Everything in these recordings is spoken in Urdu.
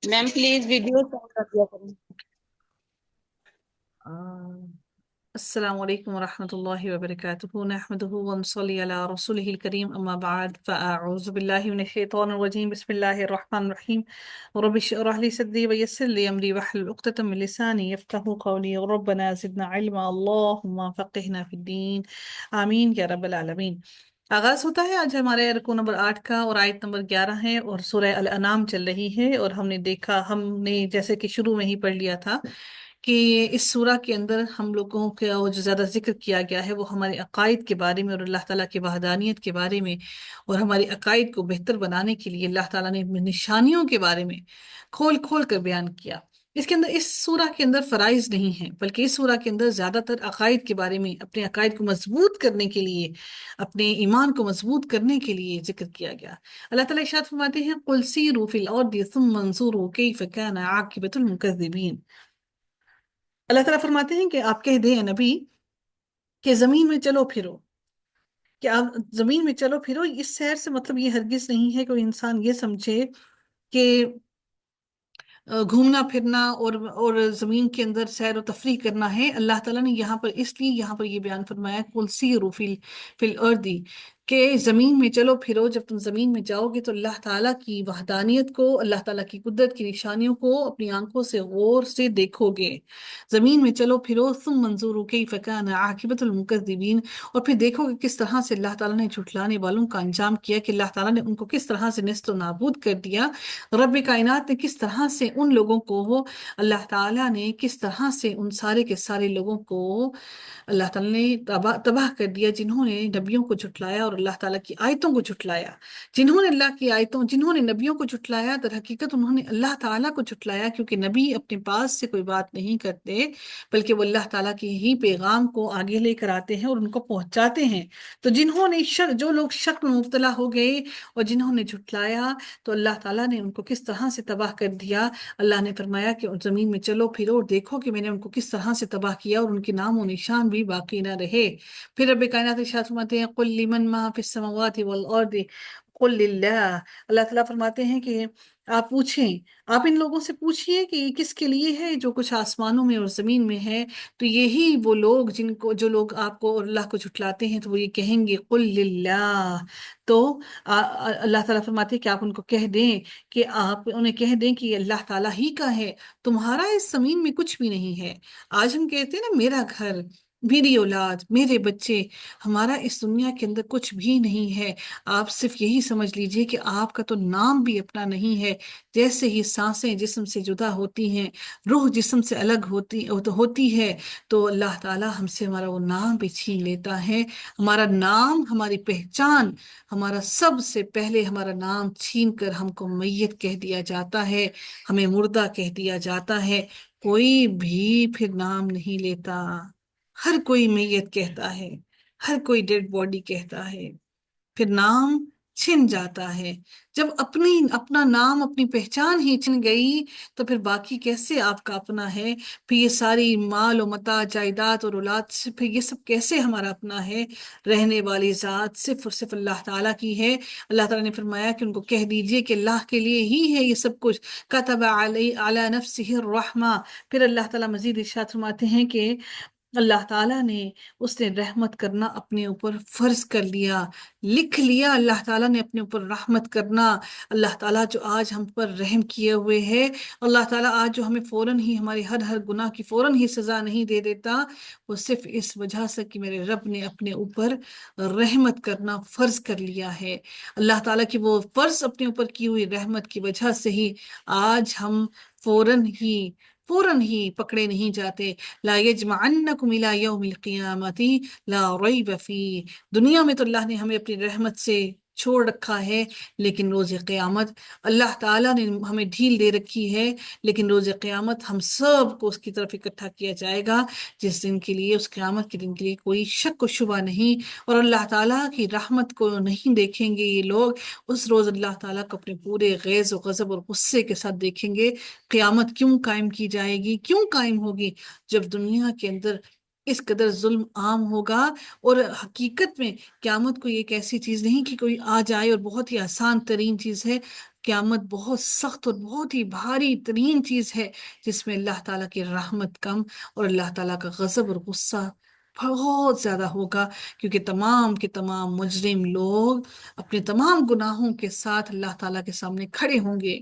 میم پلیز ویڈیو سینڈ کر دیا کریں. السلام علیکم ورحمۃ اللہ وبرکاتہ نحمده ونصلی علی رسولہ الکریم اما بعد فاعوذ باللہ من الشیطان الرجیم بسم اللہ الرحمن الرحیم رب اشرح لي صدری ویسر لي امری واحلل عقدۃ من لسانی یفقهوا قولی ربنا زدنا علما اللهم فقهنا فی الدین آمین یا رب العالمین. آغاز ہوتا ہے آج ہمارے رکوع نمبر 8 کا اور آیت نمبر 11 ہے اور سورہ الانعام چل رہی ہے. اور ہم نے جیسے کہ شروع میں ہی پڑھ لیا تھا کہ اس سورہ کے اندر ہم لوگوں کا جو زیادہ ذکر کیا گیا ہے وہ ہمارے عقائد کے بارے میں اور اللہ تعالیٰ کی وحدانیت کے بارے میں اور ہماری عقائد کو بہتر بنانے کے لیے اللہ تعالیٰ نے نشانیوں کے بارے میں کھول کھول کر بیان کیا. اس سورہ کے اندر فرائض نہیں ہیں بلکہ اس سورہ کے اندر زیادہ تر عقائد کے بارے میں اپنے عقائد کو مضبوط کرنے کے لیے اپنے ایمان کو مضبوط کرنے کے لیے ذکر کیا گیا. اللہ تعالیٰ ارشاد فرماتے ہیں قُلْ سِیرُوا فِی الْأَرْضِ ثُمَّ انظُرُوا کَیْفَ کَانَ عَاقِبَةُ الْمُکَذِّبِینَ. اللہ تعالیٰ فرماتے ہیں کہ آپ کہہ دیں اے نبی کہ زمین میں چلو پھرو، کہ آپ زمین میں چلو پھرو. اس سیر سے مطلب یہ ہرگز نہیں ہے کوئی انسان یہ سمجھے کہ گھومنا پھرنا اور زمین کے اندر سیر و تفریح کرنا ہے. اللہ تعالیٰ نے یہاں پر یہ بیان فرمایا قُلْ سِیرُوا فِی الْأَرْضِ کہ زمین میں چلو پھرو. جب تم زمین میں جاؤ گے تو اللہ تعالیٰ کی وحدانیت کو، اللہ تعالیٰ کی قدرت کی نشانیوں کو اپنی آنکھوں سے غور سے دیکھو گے. زمین میں چلو پھرو ثم انظروا کیف کان عاقبۃ المکذبین، اور پھر دیکھو کہ کس طرح سے اللہ تعالیٰ نے جھٹلانے والوں کا انجام کیا، کہ اللہ تعالیٰ نے ان کو کس طرح سے نیست و نابود کر دیا. رب کائنات نے کس طرح سے ان لوگوں کو، اللہ تعالیٰ نے کس طرح سے ان سارے کے سارے لوگوں کو اللہ تعالیٰ نے تباہ کر دیا جنہوں نے نبیوں کو جھٹلایا اور اللہ تعالیٰ کی آیتوں کو جھٹلایا. جنہوں نے نبیوں کو جھٹلایا در حقیقت انہوں نے اللہ تعالیٰ کو جھٹلایا، کیونکہ نبی اپنے پاس سے کوئی بات نہیں کرتے بلکہ وہ اللہ تعالیٰ کے ہی پیغام کو آگے لے کر آتے ہیں اور ان کو پہنچاتے ہیں. تو جو لوگ شک میں مبتلا ہو گئے اور جنہوں نے جھٹلایا تو اللہ تعالیٰ نے ان کو کس طرح سے تباہ کر دیا. اللہ نے فرمایا کہ زمین میں چلو پھرو اور دیکھو کہ میں نے ان کو کس طرح سے تباہ کیا اور ان کے نام و نشان بھی باقی نہ رہے. پھر رب کائنات ارشاد فرماتے ہیں قُلْ لِمَنْ مَا فِی السَّمَاوَاتِ وَالْأَرْضِ قُلْ لِلَّهِ. اللہ تعالیٰ فرماتے ہیں کہ آپ ان لوگوں سے پوچھئے کہ یہ کس کے لیے ہے جو کچھ آسمانوں میں اور زمین میں ہے. تو یہی وہ لوگ جو لوگ آپ کو اور اللہ کو جھٹلاتے ہیں تو وہ یہ کہیں گے قُلْ لِلَّهِ. تو اللہ تعالیٰ فرماتے ہیں کہ آپ ان کو کہہ دیں کہ آپ انہیں کہہ دیں کہ یہ اللہ تعالیٰ ہی کا ہے، تمہارا اس زمین میں کچھ بھی نہیں ہے. آج ہم کہتے ہیں نا میرا گھر، میری اولاد، میرے بچے، ہمارا اس دنیا کے اندر کچھ بھی نہیں ہے. آپ صرف یہی سمجھ لیجئے کہ آپ کا تو نام بھی اپنا نہیں ہے. جیسے ہی سانسیں جسم سے جدا ہوتی ہیں، روح جسم سے الگ ہوتی ہے، تو اللہ تعالیٰ ہم سے ہمارا وہ نام بھی چھین لیتا ہے. ہمارا نام، ہماری پہچان، ہمارا سب سے پہلے ہمارا نام چھین کر ہم کو میت کہہ دیا جاتا ہے، ہمیں مردہ کہہ دیا جاتا ہے. کوئی بھی پھر نام نہیں لیتا، ہر کوئی میت کہتا ہے، ہر کوئی ڈیڈ باڈی کہتا ہے. پھر نام چھن جاتا ہے. جب اپنا نام، اپنی پہچان ہی چھن گئی تو پھر باقی کیسے آپ کا اپنا ہے؟ پھر یہ ساری مال و متاع، جائیداد اور اولاد سے پھر یہ سب کیسے ہمارا اپنا ہے؟ رہنے والی ذات صرف اور صرف اللہ تعالیٰ کی ہے. اللہ تعالیٰ نے فرمایا کہ ان کو کہہ دیجئے کہ اللہ کے لیے ہی ہے یہ سب کچھ. کتب علی نفسہ الرحمہ. پھر اللہ تعالیٰ مزید ارشاد فرماتے ہیں کہ اللہ تعالیٰ نے اس نے رحمت کرنا اپنے اوپر فرض کر لیا، لکھ لیا. اللہ تعالیٰ نے اپنے اوپر رحمت کرنا. اللہ تعالیٰ جو آج ہم پر رحم کیے ہوئے ہے، اللہ تعالیٰ آج جو ہمیں فوراً ہی ہمارے ہر گناہ کی فوراً ہی سزا نہیں دے دیتا، وہ صرف اس وجہ سے کہ میرے رب نے اپنے اوپر رحمت کرنا فرض کر لیا ہے. اللہ تعالیٰ کی وہ فرض اپنے اوپر کی ہوئی رحمت کی وجہ سے ہی آج ہم فوراً ہی پکڑے نہیں جاتے. لا یجمعنکم الی یوم القیامۃ لا ریب فیہ. دنیا میں تو اللہ نے ہمیں اپنی رحمت سے چھوڑ رکھا ہے، لیکن روز قیامت اللہ تعالیٰ نے ہمیں ڈھیل دے رکھی ہے، لیکن روز قیامت ہم سب کو اس کی طرف اکٹھا کیا جائے گا، جس دن کے لیے، اس قیامت کے دن کے لیے کوئی شک و شبہ نہیں. اور اللہ تعالیٰ کی رحمت کو نہیں دیکھیں گے یہ لوگ، اس روز اللہ تعالیٰ کو اپنے پورے غیظ و غضب اور غصے کے ساتھ دیکھیں گے. قیامت کیوں قائم کی جائے گی؟ کیوں قائم ہوگی؟ جب دنیا کے اندر اس قدر ظلم عام ہوگا. اور حقیقت میں قیامت کوئی ایک ایسی چیز نہیں کہ کوئی آ جائے اور بہت ہی آسان ترین چیز ہے. قیامت بہت سخت اور بہت ہی بھاری ترین چیز ہے، جس میں اللہ تعالیٰ کی رحمت کم اور اللہ تعالیٰ کا غضب اور غصہ بہت زیادہ ہوگا، کیونکہ تمام کے تمام مجرم لوگ اپنے تمام گناہوں کے ساتھ اللہ تعالیٰ کے سامنے کھڑے ہوں گے۔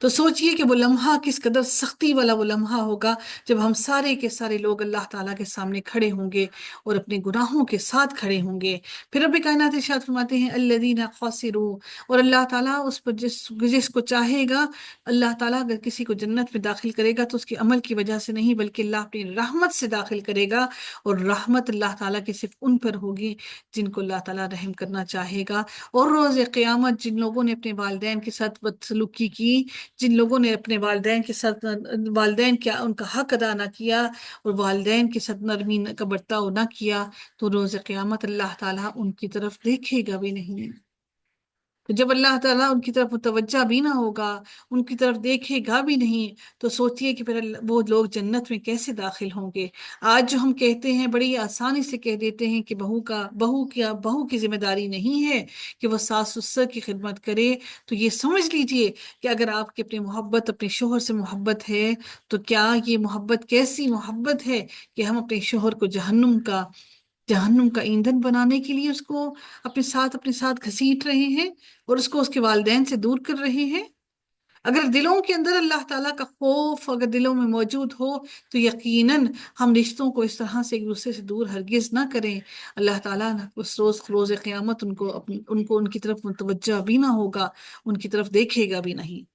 تو سوچئے کہ وہ لمحہ کس قدر سختی والا وہ لمحہ ہوگا، جب ہم سارے کے سارے لوگ اللہ تعالیٰ کے سامنے کھڑے ہوں گے اور اپنے گناہوں کے ساتھ کھڑے ہوں گے۔ پھر رب کائنات ارشاد فرماتے ہیں الذین خسروا، اور اللہ تعالیٰ اس پر جس کو چاہے گا، اللہ تعالیٰ اگر کسی کو جنت میں داخل کرے گا تو اس کے عمل کی وجہ سے نہیں، بلکہ اللہ اپنی رحمت سے داخل کرے گا، اور رحمت اللہ تعالیٰ کی صرف ان پر ہوگی جن کو اللہ تعالیٰ رحم کرنا چاہے گا۔ اور روز قیامت جن لوگوں نے اپنے والدین کے ساتھ بدسلوکی کی، جن لوگوں نے اپنے والدین کے ساتھ والدین کیا ان کا حق ادا نہ کیا اور والدین کے ساتھ نرمی کا برتاؤ نہ کیا، تو روز قیامت اللہ تعالیٰ ان کی طرف دیکھے گا بھی نہیں۔ تو جب اللہ تعالیٰ ان کی طرف متوجہ بھی نہ ہوگا، ان کی طرف دیکھے گا بھی نہیں، تو سوچئے کہ پھر وہ لوگ جنت میں کیسے داخل ہوں گے۔ آج جو ہم کہتے ہیں، بڑی آسانی سے کہہ دیتے ہیں کہ بہو کی ذمہ داری نہیں ہے کہ وہ ساس سسر کی خدمت کرے، تو یہ سمجھ لیجئے کہ اگر آپ کی اپنے شوہر سے محبت ہے، تو کیا یہ محبت کیسی محبت ہے کہ ہم اپنے شوہر کو جہنم کا ایندھن بنانے کے لیے اس کو اپنے ساتھ گھسیٹ رہے ہیں اور اس کو اس کے والدین سے دور کر رہے ہیں۔ اگر دلوں کے اندر اللہ تعالیٰ کا خوف اگر دلوں میں موجود ہو، تو یقیناً ہم رشتوں کو اس طرح سے ایک دوسرے سے دور ہرگز نہ کریں۔ اللہ تعالیٰ اس روز قیامت ان کی طرف متوجہ بھی نہ ہوگا، ان کی طرف دیکھے گا بھی نہیں۔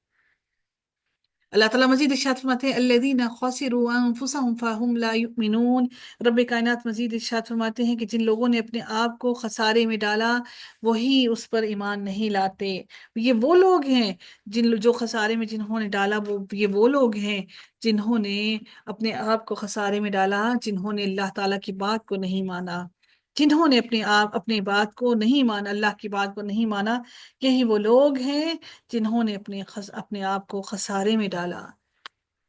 اللہ تعالیٰ مزید ارشاد فرماتے ہیں الذین خسروا انفسهم فهم لا یؤمنون، رب کائنات مزید ارشاد فرماتے ہیں کہ جن لوگوں نے اپنے آپ کو خسارے میں ڈالا وہی اس پر ایمان نہیں لاتے۔ یہ وہ لوگ ہیں جو خسارے میں جنہوں نے ڈالا، یہ وہ لوگ ہیں جنہوں نے اپنے آپ کو خسارے میں ڈالا، جنہوں نے اللہ تعالیٰ کی بات کو نہیں مانا، جنہوں نے اپنی بات کو نہیں مانا، اللہ کی بات کو نہیں مانا۔ یہی وہ لوگ ہیں جنہوں نے اپنے آپ کو خسارے میں ڈالا،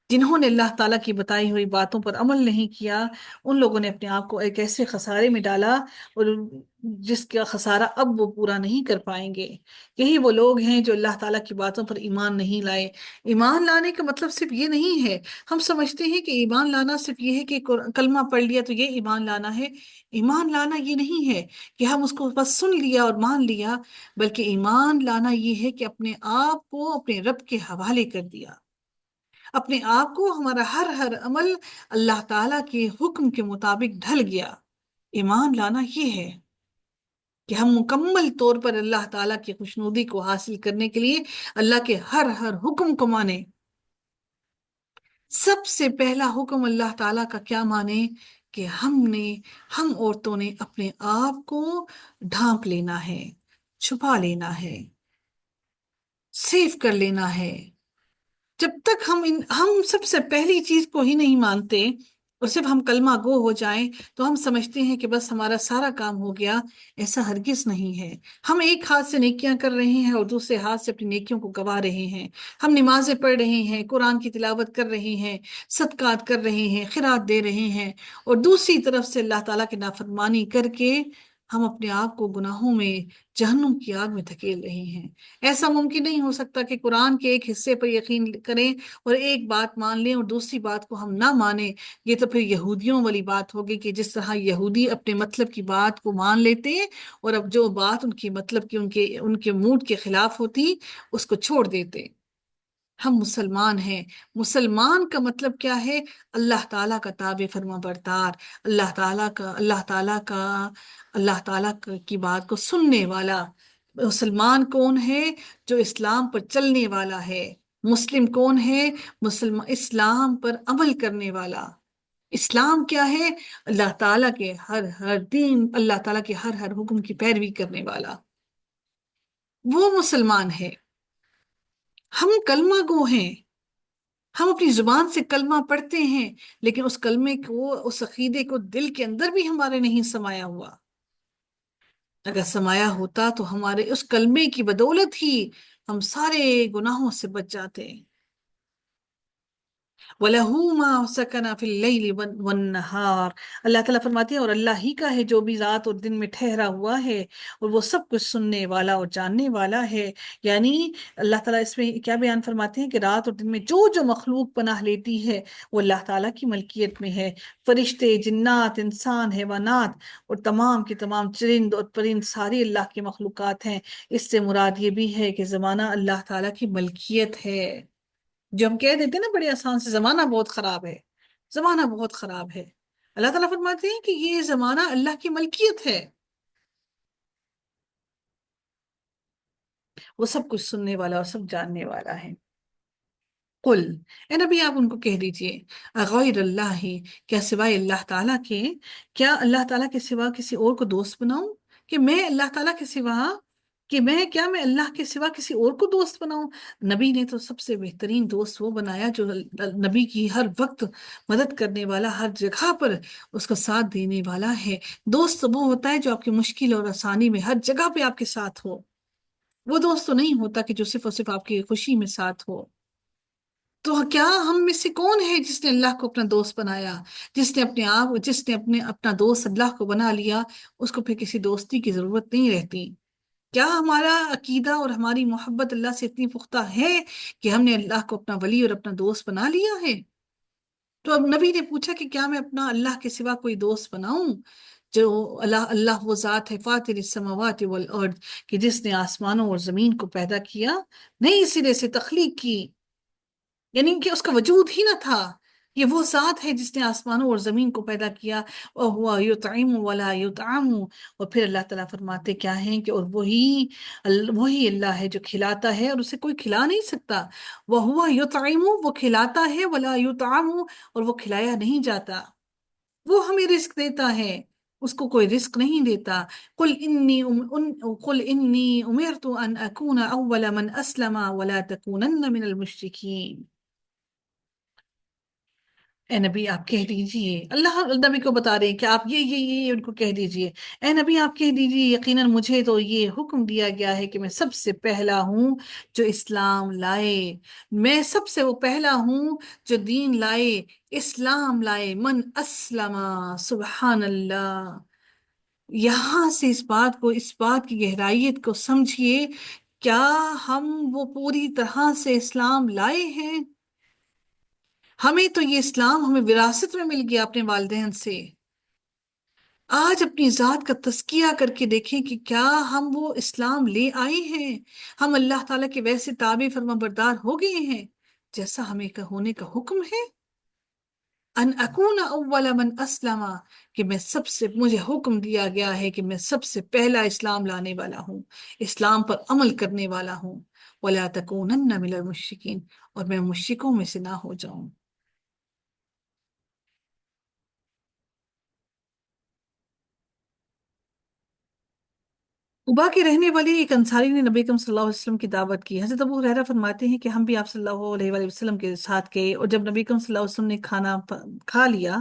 جنہوں نے اللہ تعالیٰ کی بتائی ہوئی باتوں پر عمل نہیں کیا، ان لوگوں نے اپنے آپ کو ایک ایسے خسارے میں ڈالا اور جس کا خسارہ اب وہ پورا نہیں کر پائیں گے۔ یہی وہ لوگ ہیں جو اللہ تعالیٰ کی باتوں پر ایمان نہیں لائے۔ ایمان لانے کا مطلب صرف یہ نہیں ہے، ہم سمجھتے ہیں کہ ایمان لانا صرف یہ ہے کہ کلمہ پڑھ لیا تو یہ ایمان لانا ہے۔ ایمان لانا یہ نہیں ہے کہ ہم اس کو بس سن لیا اور مان لیا، بلکہ ایمان لانا یہ ہے کہ اپنے آپ کو اپنے رب کے حوالے کر دیا، اپنے آپ کو ہمارا ہر عمل اللہ تعالیٰ کے حکم کے مطابق ڈھل گیا۔ ایمان لانا یہ ہے کہ ہم مکمل طور پر اللہ تعالیٰ کی خوشنودی کو حاصل کرنے کے لیے اللہ کے ہر حکم کو مانیں۔ سب سے پہلا حکم اللہ تعالیٰ کا کیا مانیں کہ ہم عورتوں نے اپنے آپ کو ڈھانپ لینا ہے، چھپا لینا ہے، سیف کر لینا ہے۔ جب تک ہم سب سے پہلی چیز کو ہی نہیں مانتے اور صرف ہم کلمہ گو ہو جائیں تو ہم سمجھتے ہیں کہ بس ہمارا سارا کام ہو گیا۔ ایسا ہرگز نہیں ہے۔ ہم ایک ہاتھ سے نیکیاں کر رہے ہیں اور دوسرے ہاتھ سے اپنی نیکیوں کو گوا رہے ہیں۔ ہم نمازیں پڑھ رہے ہیں، قرآن کی تلاوت کر رہے ہیں، صدقات کر رہے ہیں، خیرات دے رہے ہیں، اور دوسری طرف سے اللہ تعالیٰ کی نافرمانی کر کے ہم اپنے آپ کو گناہوں میں، جہنم کی آگ میں دھکیل رہے ہیں۔ ایسا ممکن نہیں ہو سکتا کہ قرآن کے ایک حصے پر یقین کریں اور ایک بات مان لیں اور دوسری بات کو ہم نہ مانیں۔ یہ تو پھر یہودیوں والی بات ہوگی کہ جس طرح یہودی اپنے مطلب کی بات کو مان لیتے اور اب جو بات ان کی مطلب کی ان کے موڈ کے خلاف ہوتی اس کو چھوڑ دیتے۔ ہم مسلمان ہیں۔ مسلمان کا مطلب کیا ہے؟ اللہ تعالیٰ کا تابع فرما بردار، اللہ تعالیٰ کی بات کو سننے والا۔ مسلمان کون ہے؟ جو اسلام پر چلنے والا ہے۔ مسلم کون ہے؟ اسلام پر عمل کرنے والا۔ اسلام کیا ہے؟ اللہ تعالیٰ کے ہر دین، اللہ تعالیٰ کے ہر حکم کی پیروی کرنے والا، وہ مسلمان ہے۔ ہم کلمہ گو ہیں، ہم اپنی زبان سے کلمہ پڑھتے ہیں، لیکن اس کلمے کو، اس عقیدے کو دل کے اندر بھی ہمارے نہیں سمایا ہوا۔ اگر سمایا ہوتا تو ہمارے اس کلمے کی بدولت ہی ہم سارے گناہوں سے بچ جاتے۔ وَلَهُ مَا سَكَنَ فِي اللَّيْلِ وَالنَّهَارِ، اللہ تعالیٰ فرماتے ہیں اور اللہ ہی کا ہے جو بھی رات اور دن میں ٹھہرا ہوا ہے، اور وہ سب کچھ سننے والا اور جاننے والا ہے۔ یعنی اللہ تعالیٰ اس میں کیا بیان فرماتے ہیں کہ رات اور دن میں جو جو مخلوق پناہ لیتی ہے وہ اللہ تعالیٰ کی ملکیت میں ہے، فرشتے، جنات، انسان، حیوانات اور تمام کے تمام چرند اور پرند ساری اللہ کی مخلوقات ہیں۔ اس سے مراد یہ بھی ہے کہ زمانہ اللہ تعالیٰ کی ملکیت ہے۔ جو ہم کہہ دیتے ہیں نا بڑے آسان سے، زمانہ بہت خراب ہے، زمانہ بہت خراب ہے، اللہ تعالیٰ فرماتے ہیں کہ یہ زمانہ اللہ کی ملکیت ہے، وہ سب کچھ سننے والا اور سب جاننے والا ہے۔ قل، اے نبی آپ ان کو کہہ دیجئے، غیر اللہ، کیا سوائے اللہ تعالیٰ کے، کیا اللہ تعالیٰ کے سوا کسی اور کو دوست بناؤں؟ کہ میں اللہ تعالیٰ کے سوا، کہ میں اللہ کے سوا کسی اور کو دوست بناؤں؟ نبی نے تو سب سے بہترین دوست وہ بنایا جو نبی کی ہر وقت مدد کرنے والا، ہر جگہ پر اس کا ساتھ دینے والا ہے۔ دوست وہ ہوتا ہے جو آپ کی مشکل اور آسانی میں ہر جگہ پہ آپ کے ساتھ ہو، وہ دوست تو نہیں ہوتا کہ جو صرف اور صرف آپ کی خوشی میں ساتھ ہو۔ تو کیا ہم میں سے کون ہے جس نے اللہ کو اپنا دوست بنایا، جس نے اپنا دوست اللہ کو بنا لیا، اس کو پھر کسی دوستی کی ضرورت نہیں رہتی؟ کیا ہمارا عقیدہ اور ہماری محبت اللہ سے اتنی پختہ ہے کہ ہم نے اللہ کو اپنا ولی اور اپنا دوست بنا لیا ہے؟ تو اب نبی نے پوچھا کہ کیا میں اپنا اللہ کے سوا کوئی دوست بناؤں؟ جو اللہ وہ ذات ہے فاطر السماوات والارض، کہ جس نے آسمانوں اور زمین کو پیدا کیا، نئی سرے سے تخلیق کی، یعنی کہ اس کا وجود ہی نہ تھا۔ یہ وہ ذات ہے جس نے آسمانوں اور زمین کو پیدا کیا، وَهُوَ يُطْعِمُ وَلَا يُطْعَمُ، اور پھر اللہ تعالیٰ فرماتے کیا ہیں کہ اور وہی اللہ ہے جو کھلاتا ہے اور اسے کوئی کھلا نہیں سکتا۔ وَهُوَ يُطْعِمُ، وہ کھلاتا ہے، وَلَا يُطْعَمُ، اور وہ کھلایا نہیں جاتا۔ وہ ہمیں رزق دیتا ہے، اس کو کوئی رزق نہیں دیتا۔ قل انی امرت ان اکون اول من اسلم ولا تکونن من المشرکین۔ اے نبی آپ کہہ دیجئے، اللہ نبی کو بتا رہے ہیں کہ آپ یہ ان کو کہہ دیجئے، اے نبی آپ کہہ دیجئے یقیناً مجھے تو یہ حکم دیا گیا ہے کہ میں سب سے پہلا ہوں جو اسلام لائے، میں سب سے وہ پہلا ہوں جو دین لائے، اسلام لائے، من اسلم، سبحان اللہ۔ یہاں سے اس بات کی گہرائیت کو سمجھیے، کیا ہم وہ پوری طرح سے اسلام لائے ہیں؟ ہمیں تو یہ اسلام ہمیں وراثت میں مل گیا اپنے والدین سے۔ آج اپنی ذات کا تزکیہ کر کے دیکھیں کہ کیا ہم وہ اسلام لے آئے ہیں؟ ہم اللہ تعالیٰ کے ویسے تابع فرما بردار ہو گئے ہیں جیسا ہمیں ہونے کا حکم ہے؟ ان اکون اول من اسلم، کہ مجھے حکم دیا گیا ہے کہ میں سب سے پہلا اسلام لانے والا ہوں، اسلام پر عمل کرنے والا ہوں، ولا تکونن من المشرکین، اور میں مشرکوں میں سے نہ ہو جاؤں۔ قبا کے رہنے والے ایک انصاری نے نبی اکرم صلی اللہ علیہ وسلم کی دعوت کی۔ حضرت ابو ہریرہ فرماتے ہیں کہ ہم بھی آپ صلی اللہ علیہ وآلہ وسلم کے ساتھ گئے، اور جب نبی اکرم صلی اللہ علیہ وسلم نے کھانا کھا لیا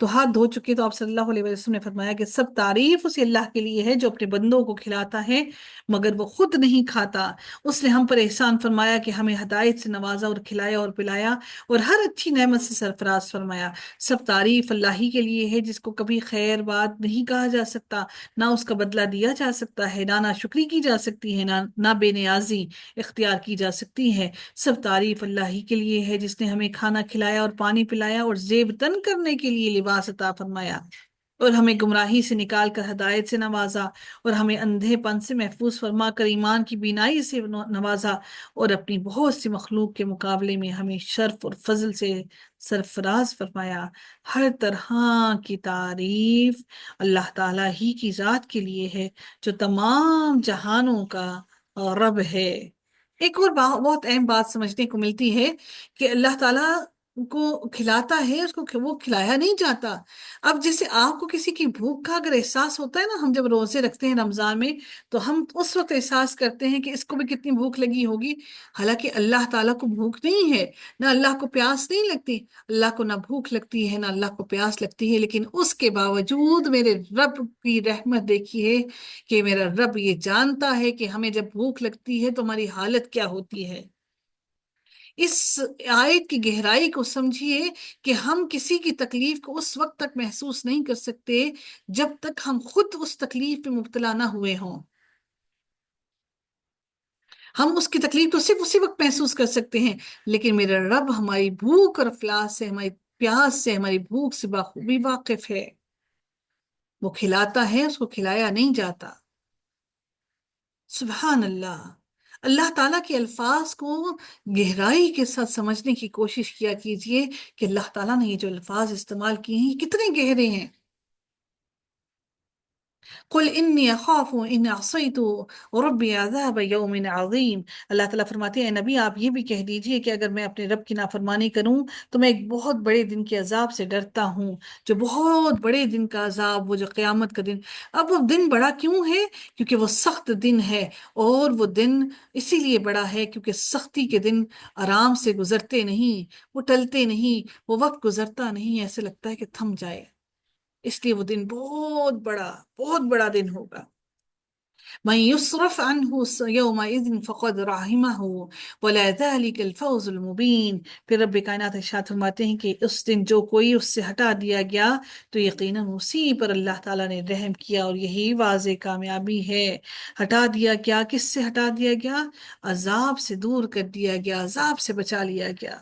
تو ہاتھ دھو چکے، تو آپ صلی اللہ علیہ وآلہ وسلم نے فرمایا کہ سب تعریف اسی اللہ کے لیے ہے جو اپنے بندوں کو کھلاتا ہے مگر وہ خود نہیں کھاتا۔ اس نے ہم پر احسان فرمایا کہ ہمیں ہدایت سے نوازا اور کھلایا اور پلایا اور ہر اچھی نعمت سے سرفراز فرمایا۔ سب تعریف اللہ ہی کے لیے ہے جس کو کبھی خیر بات نہیں کہا جا سکتا، نہ اس کا بدلہ دیا جا سکتا ہے، نہ شکری کی جا سکتی ہے، نہ بے نیازی اختیار کی جا سکتی ہے۔ سب تعریف اللہ ہی کے لیے ہے جس نے ہمیں کھانا کھلایا اور پانی پلایا اور زیب تن کرنے کے لیے لباس عطا فرمایا، اور ہمیں گمراہی سے نکال کر ہدایت سے نوازا، اور ہمیں اندھے پن سے محفوظ فرما کر ایمان کی بینائی سے نوازا، اور اپنی بہت سی مخلوق کے مقابلے میں ہمیں شرف اور فضل سے سرفراز فرمایا۔ ہر طرح کی تعریف اللہ تعالیٰ ہی کی ذات کے لیے ہے جو تمام جہانوں کا رب ہے۔ ایک اور بہت اہم بات سمجھنے کو ملتی ہے کہ اللہ تعالیٰ کو کھلاتا ہے، اس کو وہ کھلایا نہیں جاتا۔ اب جیسے آپ کو کسی کی بھوک کا اگر احساس ہوتا ہے نا، ہم جب روزے رکھتے ہیں رمضان میں تو ہم اس وقت احساس کرتے ہیں کہ اس کو بھی کتنی بھوک لگی ہوگی، حالانکہ اللہ تعالیٰ کو بھوک نہیں ہے، نہ اللہ کو پیاس نہیں لگتی، اللہ کو نہ بھوک لگتی ہے نہ اللہ کو پیاس لگتی ہے، لیکن اس کے باوجود میرے رب کی رحمت دیکھیے کہ میرا رب یہ جانتا ہے کہ ہمیں جب بھوک لگتی ہے تو ہماری حالت کیا ہوتی ہے۔ اس آیت کی گہرائی کو سمجھیے کہ ہم کسی کی تکلیف کو اس وقت تک محسوس نہیں کر سکتے جب تک ہم خود اس تکلیف میں مبتلا نہ ہوئے ہوں. ہم اس کی تکلیف کو صرف اسی وقت محسوس کر سکتے ہیں، لیکن میرا رب ہماری بھوک اور افلاس سے، ہماری پیاس سے، ہماری بھوک سے بخوبی واقف ہے. وہ کھلاتا ہے، اس کو کھلایا نہیں جاتا. سبحان اللہ. اللہ تعالیٰ کے الفاظ کو گہرائی کے ساتھ سمجھنے کی کوشش کیا کیجئے کہ اللہ تعالیٰ نے یہ جو الفاظ استعمال کیے ہیں یہ کتنے گہرے ہیں. قل انی اخاف ان عصیت ربی عذاب یوم عظیم. اللہ تعالیٰ فرماتے ہیں نبی آپ یہ بھی کہہ دیجئے کہ اگر میں اپنے رب کی نافرمانی کروں تو میں ایک بہت بڑے دن کے عذاب سے ڈرتا ہوں، جو بہت بڑے دن کا عذاب، وہ جو قیامت کا دن. اب وہ دن بڑا کیوں ہے؟ کیونکہ وہ سخت دن ہے، اور وہ دن اسی لیے بڑا ہے کیونکہ سختی کے دن آرام سے گزرتے نہیں، وہ ٹلتے نہیں، وہ وقت گزرتا نہیں، ایسے لگتا ہے کہ تھم جائے. اس لیے وہ دن بہت بڑا دن ہوگا. من يصرف عنه يومئذ فقد رحمه ولا ذلك الفوز المبين. پھر رب کائنات ارشاد فرماتے ہیں کہ اس دن جو کوئی اس سے ہٹا دیا گیا تو یقیناً اسی پر اللہ تعالیٰ نے رحم کیا، اور یہی واضح کامیابی ہے. ہٹا دیا گیا، کس سے ہٹا دیا گیا؟ عذاب سے دور کر دیا گیا، عذاب سے بچا لیا گیا.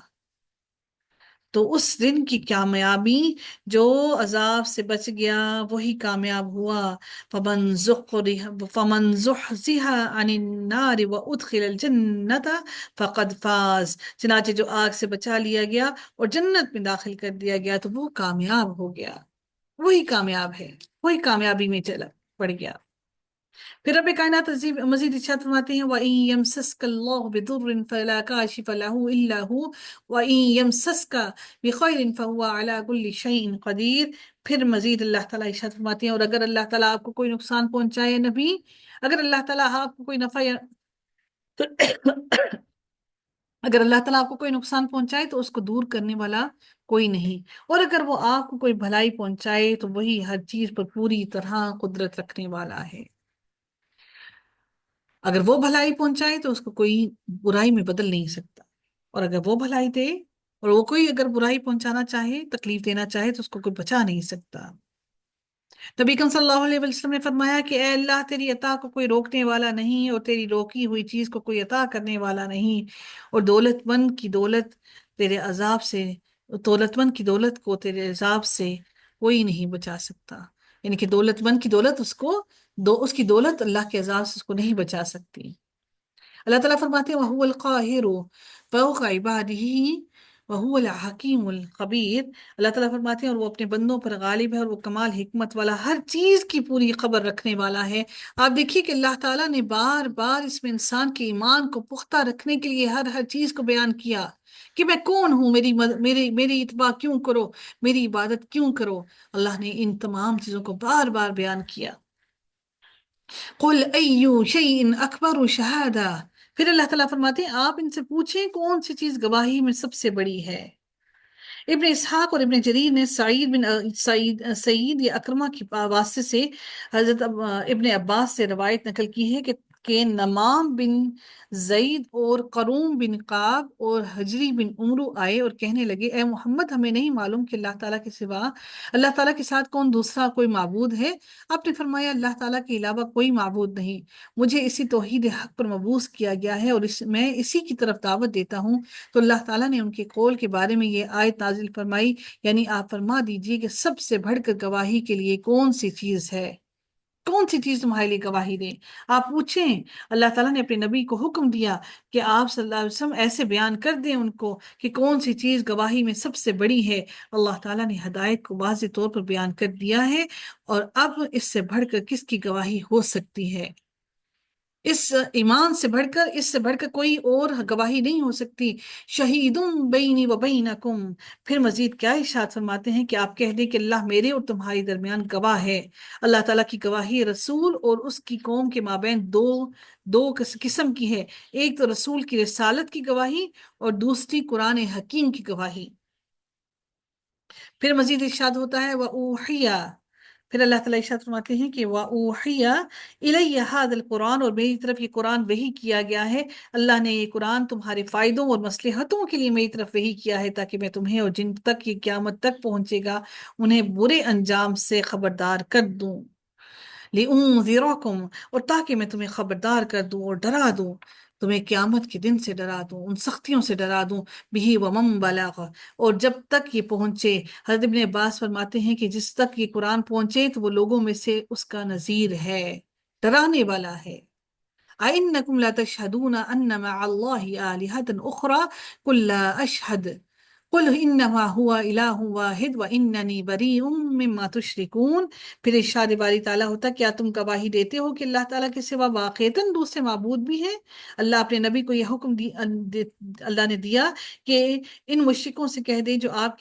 تو اس دن کی کامیابی، جو عذاب سے بچ گیا وہی کامیاب ہوا. فمن زحزح عن النار وادخل الجنة فقد فاز. چنانچہ جو آگ سے بچا لیا گیا اور جنت میں داخل کر دیا گیا تو وہ کامیاب ہو گیا، وہی کامیاب ہے، وہی کامیابی میں چلا پڑ گیا. پھر رب کائنات مزید ارشاد فرماتے ہیں وَإِن يَمْسَسْكَ اللَّهُ بِضُرٍّ فَلَا كَاشِفَ لَهُ إِلَّا هُوَ وَإِن يَمْسَسْكَ بِخَيْرٍ فَهُوَ عَلَى كُلِّ شَيْءٍ قَدِيرٌ. پھر مزید اللہ تعالیٰ ارشاد فرماتے ہیں اور اگر اللہ تعالیٰ آپ کو کوئی نقصان پہنچائے نبی، اگر اللہ تعالیٰ آپ کو کوئی نفع اگر اللہ تعالیٰ آپ کو کوئی نقصان پہنچائے تو اس کو دور کرنے والا کوئی نہیں، اور اگر وہ آپ کو کوئی بھلائی پہنچائے تو وہی ہر چیز پر پوری طرح قدرت رکھنے والا ہے. اگر وہ بھلائی پہنچائے تو اس کو کوئی برائی میں بدل نہیں سکتا، اور اگر وہ بھلائی دے اور وہ کوئی اگر برائی پہنچانا چاہے، تکلیف دینا چاہے، تو اس کو کوئی بچا نہیں سکتا. نبی کریم صلی اللہ علیہ وسلم نے فرمایا کہ اے اللہ تیری عطا کو کوئی روکنے والا نہیں، اور تیری روکی ہوئی چیز کو کوئی عطا کرنے والا نہیں، اور دولت مند کی دولت تیرے عذاب سے، دولت مند کی دولت کو تیرے عذاب سے کوئی نہیں بچا سکتا. یعنی کہ دولت مند کی دولت اس کی دولت اللہ کے عذاب سے اس کو نہیں بچا سکتی. اللہ تعالیٰ فرماتے ہیں وَهُوَ الْقَاهِرُ فَوْقَ عِبَادِهِ وَهُوَ الْحَكِيمُ الْخَبِيرُ. اللہ تعالیٰ فرماتے ہیں اور وہ اپنے بندوں پر غالب ہے، اور وہ کمال حکمت والا، ہر چیز کی پوری خبر رکھنے والا ہے. آپ دیکھیے کہ اللہ تعالیٰ نے بار بار اس میں انسان کے ایمان کو پختہ رکھنے کے لیے ہر چیز کو بیان کیا کہ میں کون ہوں، میری اتباع کیوں کرو، میری عبادت کیوں کرو. اللہ نے ان تمام چیزوں کو بار بار بیان کیا. قل ایو شیء اکبر شہادہ. پھر اللہ تعالیٰ فرماتے ہیں آپ ان سے پوچھیں کون سی چیز گواہی میں سب سے بڑی ہے. ابن اسحاق اور ابن جریر نے سعید یا اکرمہ کی واسطے سے حضرت ابن عباس سے روایت نقل کی ہے کہ نمام بن زید اور قروم بن قاب اور حجری بن عمرو آئے اور کہنے لگے اے محمد ہمیں نہیں معلوم کہ اللہ تعالیٰ کے سوا اللہ تعالیٰ کے ساتھ کون دوسرا کوئی معبود ہے. آپ نے فرمایا اللہ تعالیٰ کے علاوہ کوئی معبود نہیں، مجھے اسی توحید حق پر مبعوث کیا گیا ہے اور میں اسی کی طرف دعوت دیتا ہوں. تو اللہ تعالیٰ نے ان کے قول کے بارے میں یہ آیت نازل فرمائی، یعنی آپ فرما دیجئے کہ سب سے بڑھ کر گواہی کے لیے کون سی چیز ہے، کون سی چیز تمہارے لیے گواہی دے. آپ پوچھیں. اللہ تعالیٰ نے اپنے نبی کو حکم دیا کہ آپ صلی اللہ علیہ وسلم ایسے بیان کر دیں ان کو کہ کون سی چیز گواہی میں سب سے بڑی ہے. اللہ تعالیٰ نے ہدایت کو واضح طور پر بیان کر دیا ہے، اور اب اس سے بڑھ کر کس کی گواہی ہو سکتی ہے؟ اس ایمان سے بڑھ کر کوئی اور گواہی نہیں ہو سکتی. شہید بینی و بینکم. پھر مزید کیا ارشاد فرماتے ہیں کہ آپ کہہ دیں کہ اللہ میرے اور تمہاری درمیان گواہ ہے. اللہ تعالیٰ کی گواہی رسول اور اس کی قوم کے مابین دو قسم کی ہے. ایک تو رسول کی رسالت کی گواہی اور دوسری قرآن حکیم کی گواہی. پھر مزید ارشاد ہوتا ہے وَأُوحِیَ. پھر اللہ تعالیٰ ارشاد فرماتے ہیں کہ وَأُوحِيَ إِلَيَّ هَذَا الْقُرْآنُ، اور میری طرف یہ قرآن وحی کیا گیا ہے، اللہ نے یہ قرآن تمہارے فائدوں اور مصلحتوں کے لیے میری طرف وحی کیا ہے، تاکہ میں تمہیں اور جن تک یہ قیامت تک پہنچے گا انہیں برے انجام سے خبردار کر دوں، لِأُنذِرَكُمْ، اور تاکہ میں تمہیں خبردار کر دوں اور ڈرا دوں، تمہیں قیامت کے دن سے ڈرا دوں، ان سختیوں سے ڈرا دوں، بِهِ وَمَن بَلَغَ، اور جب تک یہ پہنچے۔ حضرت ابن عباس فرماتے ہیں کہ جس تک یہ قرآن پہنچے تو وہ لوگوں میں سے اس کا نذیر ہے، ڈرانے والا ہے۔ أَإِنَّكُمْ لَتَشْهَدُونَ أَنَّ مَعَ اللَّهِ آلِهَةً أُخْرَى قُل لَّا أَشْهَدُ قُلْ إِنَّمَا هُوَ إِلَٰهٌ وَاحِدٌ وَإِنَّنِي بَرِيءٌ مِّمَّا تُشْرِكُونَ۔ پھر ارشاد باری تعالیٰ ہوتا، کیا تم گواہی دیتے ہو کہ اللہ تعالیٰ کے سوا واقعتاً دوسرے معبود بھی ہیں؟ اللہ اپنے نبی کو یہ حکم اللہ نے دیا کہ ان مشرکوں سے کہہ دے جو آپ کی